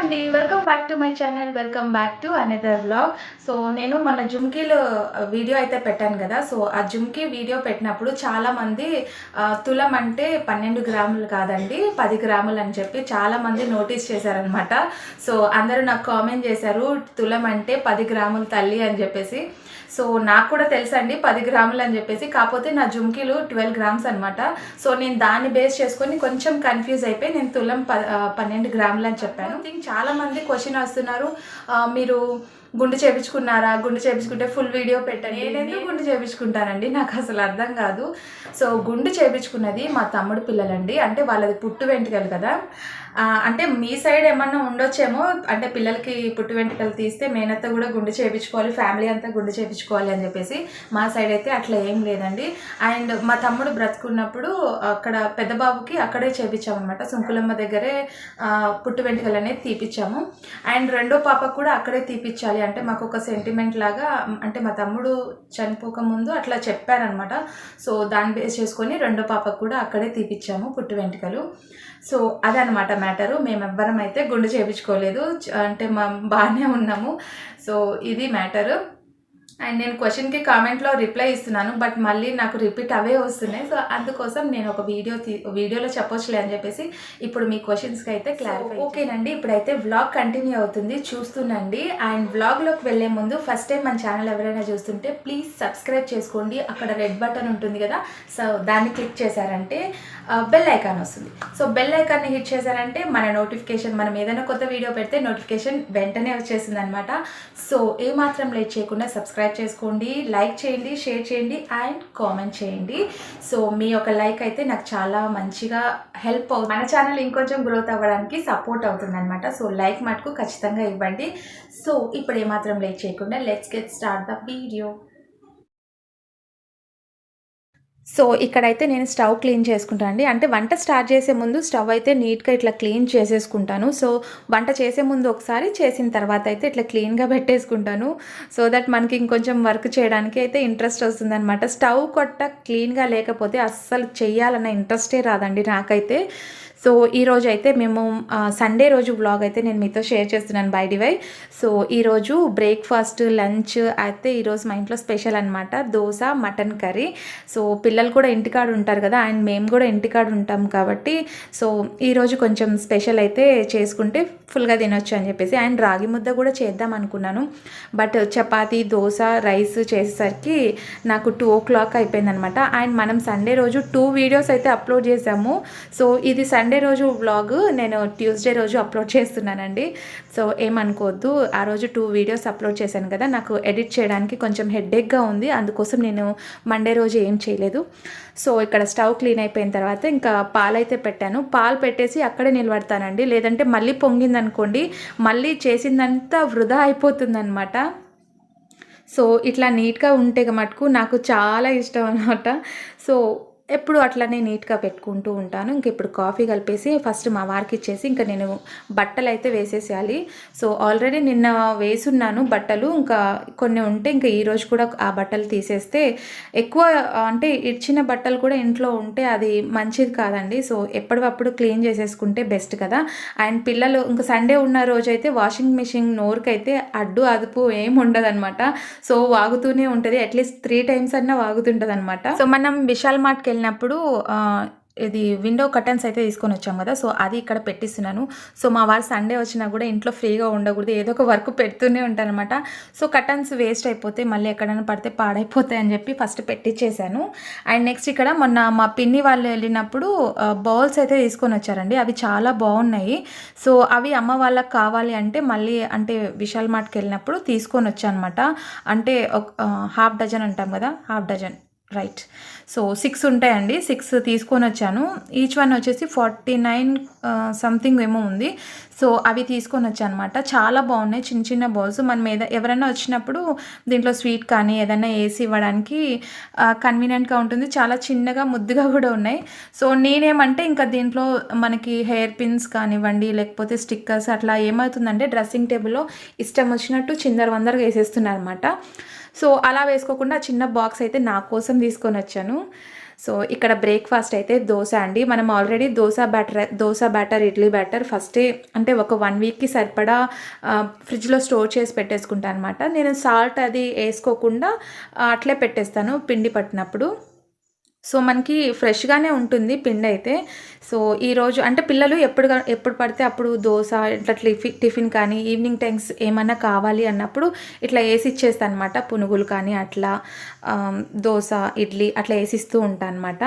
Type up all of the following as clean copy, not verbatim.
అండి. Welcome back to my channel. Welcome back to another vlog. So నేను మన జుమ్కీలో video అయితే పెట్టాను కదా. సో ఆ జుమ్కీ వీడియో పెట్టినప్పుడు చాలామంది తులం అంటే 12 గ్రాములు కాదండి 10 గ్రాములు అని చెప్పి చాలామంది నోటీస్ చేశారనమాట. సో అందరూ నాకు కామెంట్ చేశారు, తులం అంటే 10 గ్రాములు తల్లి అని చెప్పేసి. సో నాకు కూడా తెలుసండి 10 గ్రాములు అని చెప్పేసి, కాకపోతే నా జుమ్కీలు 12 గ్రామ్స్ అనమాట. సో నేను దాన్ని బేస్ చేసుకొని కొంచెం కన్ఫ్యూజ్ అయిపోయి నేను తులం 12 గ్రాములు అని చెప్పాను. థింక్ చాలామంది క్వశ్చన్ వస్తున్నారు, మీరు గుండు చేపించుకున్నారా, గుండు చేపించుకుంటే ఫుల్ వీడియో పెట్టండి. నేనెందుకు గుండు చేపించుకుంటానండి, నాకు అసలు అర్థం కాదు. సో గుండు చేపించుకున్నది మా తమ్ముడు పిల్లలండి, అంటే వాళ్ళది పుట్టు వెంట్రుకలు కదా. అంటే మీ సైడ్ ఏమన్నా ఉండొచ్చేమో, అంటే పిల్లలకి పుట్టు వెంట్రుకలు తీస్తే మేనత్త కూడా గుండు చేయించుకోవాలి, ఫ్యామిలీ అంతా గుండు చేయించుకోవాలి అని చెప్పేసి. మా సైడ్ అయితే అట్లా ఏం లేదండి. అండ్ మా తమ్ముడు బ్రతుకున్నప్పుడు అక్కడ పెద్ద బాబుకి అక్కడే చేయించామన్నమాట, సుంకులమ్మ దగ్గరే పుట్టు వెంట్రుకలు అనేది తీపిచ్చాము. అండ్ రెండో పాపకు కూడా అక్కడే తీపిచ్చాలి, అంటే మాకు ఒక సెంటిమెంట్ లాగా, అంటే మా తమ్ముడు చనిపోక ముందు అట్లా చెప్పారనమాట. సో దాన్ని బేస్ చేసుకొని రెండో పాపకు కూడా అక్కడే తీపిచ్చాము పుట్టు వెంట్రుకలు. సో అదనమాట మ్యాటరు. మేమెవ్వరం అయితే గుండు చేయించుకోలేదు, అంటే బాగానే ఉన్నాము. సో ఇది మ్యాటరు. అండ్ నేను క్వశ్చన్కి కామెంట్లో రిప్లై ఇస్తున్నాను, బట్ మళ్ళీ నాకు రిపీట్ అవే వస్తున్నాయి. సో అందుకోసం నేను ఒక వీడియోలో చెప్పొచ్చులే అని చెప్పేసి ఇప్పుడు మీ క్వశ్చన్స్కి అయితే క్లారిఫై. ఓకేనండి, ఇప్పుడైతే వ్లాగ్ కంటిన్యూ అవుతుంది, చూస్తుండండి. అండ్ వ్లాగ్లోకి వెళ్ళే ముందు ఫస్ట్ టైం మన ఛానల్ ఎవరైనా చూస్తుంటే ప్లీజ్ సబ్స్క్రైబ్ చేసుకోండి. అక్కడ రెడ్ బటన్ ఉంటుంది కదా, సో దాన్ని క్లిక్ చేశారంటే బెల్ ఐకాన్ వస్తుంది. సో బెల్ ఐకాన్ని హిట్ చేశారంటే మన నోటిఫికేషన్, మనం ఏదైనా కొత్త వీడియో పెడితే నోటిఫికేషన్ వెంటనే వచ్చేస్తుంది అనమాట. సో ఏమాత్రం లేట్ చేయకుండా సబ్స్క్రైబ్ చేసుకోండి, లైక్ చేయండి, షేర్ చేయండి అండ్ కామెంట్ చేయండి. సో మీ యొక్క లైక్ అయితే నాకు చాలా మంచిగా హెల్ప్ అవుతుంది, మన ఛానల్ ఇంకొంచెం గ్రోత్ అవ్వడానికి సపోర్ట్ అవుతుంది అనమాట. సో లైక్ మటుకు ఖచ్చితంగా ఇవ్వండి. సో ఇప్పుడు ఏమాత్రం లేట్ చేయకుండా let's get start the video. So ఇక్కడైతే నేను స్టవ్ క్లీన్ చేసుకుంటాను అండి. అంటే వంట స్టార్ట్ చేసే ముందు స్టవ్ అయితే నీట్గా ఇట్లా క్లీన్ చేసేసుకుంటాను. సో వంట చేసే ముందు ఒకసారి, చేసిన తర్వాత అయితే ఇట్లా క్లీన్గా పెట్టేసుకుంటాను. సో దట్ మనకి ఇంకొంచెం వర్క్ చేయడానికి అయితే ఇంట్రెస్ట్ వస్తుందన్నమాట. స్టవ్ కొట్ట క్లీన్గా లేకపోతే అస్సలు చెయ్యాలన్న ఇంట్రెస్టే రాదండి నాకైతే. సో ఈరోజు అయితే మేము సండే రోజు వ్లాగ్ అయితే నేను మీతో షేర్ చేస్తున్నాను బై ది వై. సో ఈరోజు బ్రేక్ఫాస్ట్, లంచ్ అయితే ఈరోజు మా ఇంట్లో స్పెషల్ అనమాట, దోశ, మటన్ కర్రీ. సో పిల్లలు కూడా ఇంటికాడ ఉంటారు కదా, అండ్ మేము కూడా ఇంటికాడ ఉంటాం కాబట్టి సో ఈరోజు కొంచెం స్పెషల్ అయితే చేసుకుంటే ఫుల్గా తినొచ్చు అని చెప్పేసి. అండ్ రాగి ముద్ద కూడా చేద్దాం అనుకున్నాను, బట్ చపాతీ, దోశ, రైస్ చేసేసరికి నాకు 2 o'clock అయిపోయిందనమాట. అండ్ మనం సండే రోజు 2 వీడియోస్ అయితే అప్లోడ్ చేసాము. సో ఇది సండే రోజు వ్లాగ్, నేను ట్యూస్డే రోజు అప్లోడ్ చేస్తున్నానండి. సో ఏమనుకోవద్దు, ఆ రోజు 2 వీడియోస్ అప్లోడ్ చేశాను కదా, నాకు ఎడిట్ చేయడానికి కొంచెం హెడ్ఏక్గా ఉంది, అందుకోసం నేను మండే రోజు ఏం చేయలేదు. సో ఇక్కడ స్టవ్ క్లీన్ అయిపోయిన తర్వాత ఇంకా పాలైతే పెట్టాను. పాలు పెట్టేసి అక్కడే నిలబడతానండి, లేదంటే మళ్ళీ పొంగిందనుకోండి మళ్ళీ చేసిందంతా వృధా అయిపోతుందన్నమాట. సో ఇట్లా నీట్గా ఉంటే మటుకు నాకు చాలా ఇష్టం అనమాట. సో ఎప్పుడు అట్లనే నీట్గా పెట్టుకుంటూ ఉంటాను. ఇంక ఇప్పుడు కాఫీ కలిపేసి ఫస్ట్ మా వారికి ఇచ్చేసి ఇంకా నేను బట్టలు అయితే వేసేసేయాలి. సో ఆల్రెడీ నిన్న వేసున్నాను బట్టలు, ఇంకా కొన్ని ఉంటే ఇంకా ఈరోజు కూడా ఆ బట్టలు తీసేస్తే ఎక్కువ, అంటే ఇచ్చిన బట్టలు కూడా ఇంట్లో ఉంటే అది మంచిది కాదండి. సో ఎప్పటికప్పుడు క్లీన్ చేసేసుకుంటే బెస్ట్ కదా. అండ్ పిల్లలు ఇంకా సండే ఉన్న రోజైతే వాషింగ్ మిషన్ నోరుకైతే అడ్డు అదుపు ఏం ఉండదన్నమాట. సో వాగుతూనే ఉంటుంది, అట్లీస్ట్ 3 times అన్నా వాగుతుంటుంది అనమాట. సో మనం విశాల్ మార్ట్కి వెళ్ళినప్పుడు ఇది విండో కర్టన్స్ అయితే తీసుకొని వచ్చాం కదా, సో అది ఇక్కడ పెట్టిస్తున్నాను. సో మా వారు సండే వచ్చినా కూడా ఇంట్లో ఫ్రీగా ఉండకూడదు, ఏదో ఒక వర్క్ పెడుతూనే ఉంటారనమాట. సో కర్టన్స్ వేస్ట్ అయిపోతే మళ్ళీ ఎక్కడైనా పడితే పాడైపోతాయి అని చెప్పి ఫస్ట్ పెట్టించేసాను. అండ్ నెక్స్ట్ ఇక్కడ మొన్న మా పిన్ని వాళ్ళు వెళ్ళినప్పుడు బౌల్స్ అయితే తీసుకొని వచ్చారండి, అవి చాలా బాగున్నాయి. సో అవి అమ్మ వాళ్ళకి కావాలి అంటే మళ్ళీ, అంటే విశాల్ మార్ట్కి వెళ్ళినప్పుడు తీసుకొని వచ్చాను అనమాట. అంటే ½ డజన్ అంటాం కదా, ½ డజన్ రైట్. సో 6 ఉంటాయండి, 6 తీసుకొని వచ్చాను. ఈచ్ వన్ వచ్చేసి 49 సంథింగ్ ఏమో ఉంది. సో అవి తీసుకొని వచ్చాను అనమాట. చాలా బాగున్నాయి, చిన్న చిన్న బౌల్స్. మనం ఎవరైనా వచ్చినప్పుడు దీంట్లో స్వీట్ కానీ ఏదైనా వేసి ఇవ్వడానికి కన్వీనియంట్గా ఉంటుంది. చాలా చిన్నగా ముద్దుగా కూడా ఉన్నాయి. సో నేనేమంటే ఇంకా దీంట్లో మనకి హెయిర్ పిన్స్ కానివ్వండి, లేకపోతే స్టిక్కర్స్, అట్లా ఏమవుతుందంటే డ్రెస్సింగ్ టేబుల్లో ఇష్టం వచ్చినట్టు చిందరవందరగా వేసేస్తున్నారు అనమాట. సో అలా వేసుకోకుండా చిన్న బాక్స్ అయితే నా కోసం తీసుకొని వచ్చాను. సో ఇక్కడ బ్రేక్ఫాస్ట్ అయితే దోశ అండి. మనం already dosa batter, idli batter ఫస్టే అంటే ఒక 1 వీక్‌కి సరిపడా ఫ్రిడ్జ్‌లో స్టోర్ చేసి పెట్టేసుకుంటాను అనమాట. నేను సాల్ట్ అది వేసుకోకుండా అట్లే పెట్టేస్తాను పిండి పట్టినప్పుడు. సో మనకి ఫ్రెష్‌గానే ఉంటుంది పిండైతే. సో ఈరోజు అంటే పిల్లలు ఎప్పుడు పడితే అప్పుడు దోస ఇట్లా టిఫిన్ కానీ ఈవినింగ్ టైమ్స్ ఏమన్నా కావాలి అన్నప్పుడు ఇట్లా ఏసి ఇచ్చేస్తానమాట. పునుగులు కానీ అట్లా దోస, ఇడ్లీ అట్లా ఏసిస్తూ ఉంటా అనమాట.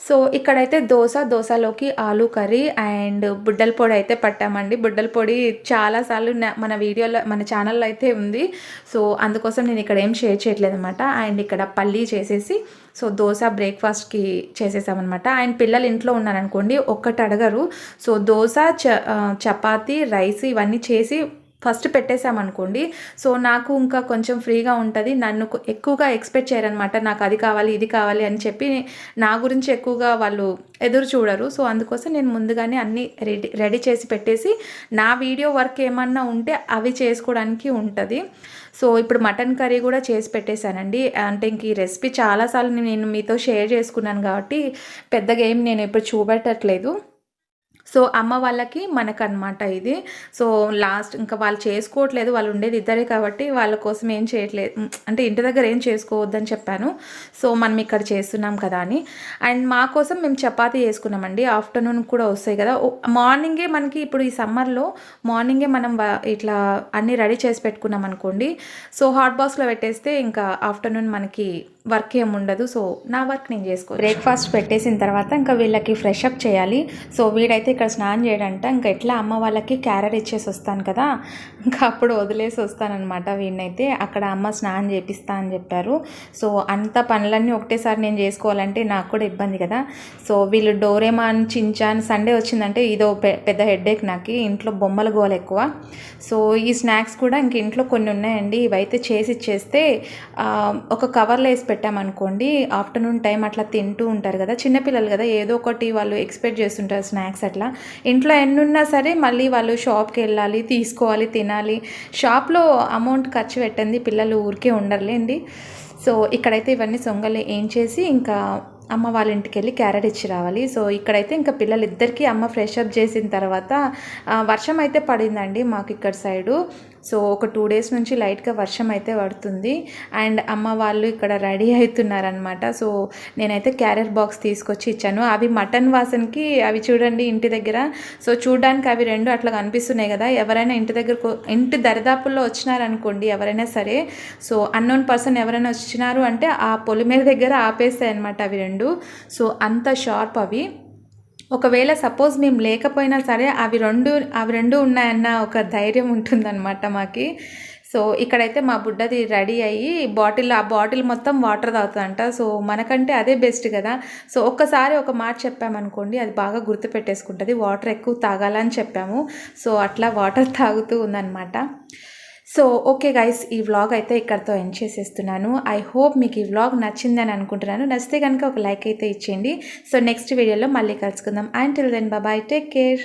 సో ఇక్కడైతే దోసలోకి ఆలు కర్రీ అండ్ బుడ్డల పొడి అయితే పట్టామండి. బుడ్డల పొడి చాలాసార్లు మన వీడియోలో మన ఛానల్లో అయితే ఉంది. సో అందుకోసం నేను ఇక్కడ ఏం షేర్ చేయట్లేదు అనమాట. అండ్ ఇక్కడ పల్లీ చేసేసి సో దోశ బ్రేక్ఫాస్ట్కి చేసేసామన్నమాట. అండ్ పిల్లలు ఇంట్లో ఉన్నారనుకోండి ఒక్కటి అడగరు. సో దోశ, చపాతీ, రైస్ ఇవన్నీ చేసి ఫస్ట్ పెట్టేసామనుకోండి, సో నాకు ఇంకా కొంచెం ఫ్రీగా ఉంటుంది. నన్ను ఎక్కువగా ఎక్స్పెక్ట్ చేయరనమాట. నాకు అది కావాలి, ఇది కావాలి అని చెప్పి నా గురించి ఎక్కువగా వాళ్ళు ఎదురు చూడరు. సో అందుకోసం నేను ముందుగానే అన్నీ రెడీ చేసి పెట్టేసి నా వీడియో వర్క్ ఏమన్నా ఉంటే అవి చేసుకోవడానికి ఉంటుంది. సో ఇప్పుడు మటన్ కర్రీ కూడా చేసి పెట్టేశానండి. అంటే ఇంక ఈ రెసిపీ చాలాసార్లు నేను మీతో షేర్ చేసుకున్నాను కాబట్టి పెద్దగా ఏం నేను ఇప్పుడు చూపెట్టట్లేదు. సో అమ్మ వాళ్ళకి మనకనమాట ఇది. సో లాస్ట్ ఇంకా వాళ్ళు చేసుకోవట్లేదు, వాళ్ళు ఉండేది ఇద్దరే కాబట్టి వాళ్ళ కోసం ఏం చేయట్లేదు, అంటే ఇంటి దగ్గర ఏం చేసుకోవద్దని చెప్పాను. సో మనం ఇక్కడ చేస్తున్నాం కదా అని. అండ్ మా కోసం మేము చపాతీ చేసుకున్నామండి. ఆఫ్టర్నూన్ కూడా వస్తాయి కదా, మార్నింగే మనకి ఇప్పుడు ఈ సమ్మర్లో మార్నింగే మనం ఇట్లా అన్నీ రెడీ చేసి పెట్టుకున్నాం అనుకోండి, సో హాట్ బాక్స్లో పెట్టేస్తే ఇంకా ఆఫ్టర్నూన్ మనకి వర్క్ ఏమి ఉండదు. సో నా వర్క్ నేను చేసుకోవచ్చు. బ్రేక్ఫాస్ట్ పెట్టేసిన తర్వాత ఇంకా వీళ్ళకి ఫ్రెష్ అప్ చేయాలి. సో వీడైతే ఇక్కడ స్నానం చేయడంట. ఇంకా ఎట్లా అమ్మ వాళ్ళకి క్యారెట్ ఇచ్చేసి వస్తాను కదా, ఇంకా అప్పుడు వదిలేసి వస్తానన్నమాట వీడినైతే. అక్కడ అమ్మ స్నానం చేపిస్తా అని చెప్పారు. సో అంత పనులన్నీ ఒకటేసారి నేను చేసుకోవాలంటే నాకు కూడా ఇబ్బంది కదా. సో వీళ్ళు డోరేమాన్, చించాన్, సండే వచ్చిందంటే ఇదో పెద్ద హెడేక్ నాకు. ఇంట్లో బొమ్మల గోల ఎక్కువ. సో ఈ స్నాక్స్ కూడా ఇంక ఇంట్లో కొన్ని ఉన్నాయండి. ఇవైతే చేసి ఇచ్చేస్తే ఒక కవర్లో వేసి పెట్టామనుకోండి, ఆఫ్టర్నూన్ టైం అట్లా తింటూ ఉంటారు కదా, చిన్నపిల్లలు కదా, ఏదో ఒకటి వాళ్ళు ఎక్స్పెక్ట్ చేస్తుంటారు స్నాక్స్. అట్లా ఇంట్లో ఎన్నున్నా సరే మళ్ళీ వాళ్ళు షాప్కి వెళ్ళాలి, తీసుకోవాలి, తినాలి. షాప్లో అమౌంట్ ఖర్చు పెట్టండి, పిల్లలు ఊరికే ఉండర్లేండి. సో ఇక్కడైతే ఇవన్నీ సొంగలు ఏం చేసి ఇంకా అమ్మ వాళ్ళ ఇంటికి వెళ్ళి క్యారెట్ ఇచ్చి రావాలి. సో ఇక్కడైతే ఇంకా పిల్లలిద్దరికీ అమ్మ ఫ్రెష్ అప్ చేసిన తర్వాత వర్షం అయితే పడిందండి మాకు ఇక్కడ సైడు. సో ఒక 2 days నుంచి లైట్గా వర్షం అయితే పడుతుంది. అండ్ అమ్మ వాళ్ళు ఇక్కడ రెడీ అవుతున్నారనమాట. సో నేనైతే క్యారియర్ బాక్స్ తీసుకొచ్చి ఇచ్చాను. అవి మటన్ వాసనకి అవి చూడండి ఇంటి దగ్గర. సో చూడడానికి అవి రెండు అట్లా కనిపిస్తున్నాయి కదా, ఎవరైనా ఇంటి దరిదాపుల్లో వచ్చినారనుకోండి ఎవరైనా సరే, సో అన్నోన్ పర్సన్ ఎవరైనా వచ్చినారు అంటే ఆ పొలిమేర దగ్గర ఆపేస్తాయి అనమాట అవి రెండు. సో అంత షార్ప్ అవి. ఒకవేళ సపోజ్ మేము లేకపోయినా సరే అవి రెండు ఉన్నాయన్న ఒక ధైర్యం ఉంటుందన్నమాట మాకి. సో ఇక్కడైతే మా బుడ్డది రెడీ అయ్యి ఆ బాటిల్ మొత్తం వాటర్ తాగుతుందంట. సో మనకంటే అదే బెస్ట్ కదా. సో ఒక్కసారి ఒక మాట చెప్పామనుకోండి అది బాగా గుర్తుపెట్టేసుకుంటుంది. వాటర్ ఎక్కువ తాగాలని చెప్పాము. సో అట్లా వాటర్ తాగుతూ ఉందన్నమాట. సో ఓకే గైస్, ఈ వ్లాగ్ అయితే ఇక్కడితో ఎండ్ చేసేస్తున్నాను. ఐ హోప్ మీకు ఈ వ్లాగ్ నచ్చిందని అనుకుంటున్నాను. నచ్చితే కనుక ఒక లైక్ అయితే ఇచ్చేయండి. సో నెక్స్ట్ వీడియోలో మళ్ళీ కలుసుకుందాం. Until then bye, take care.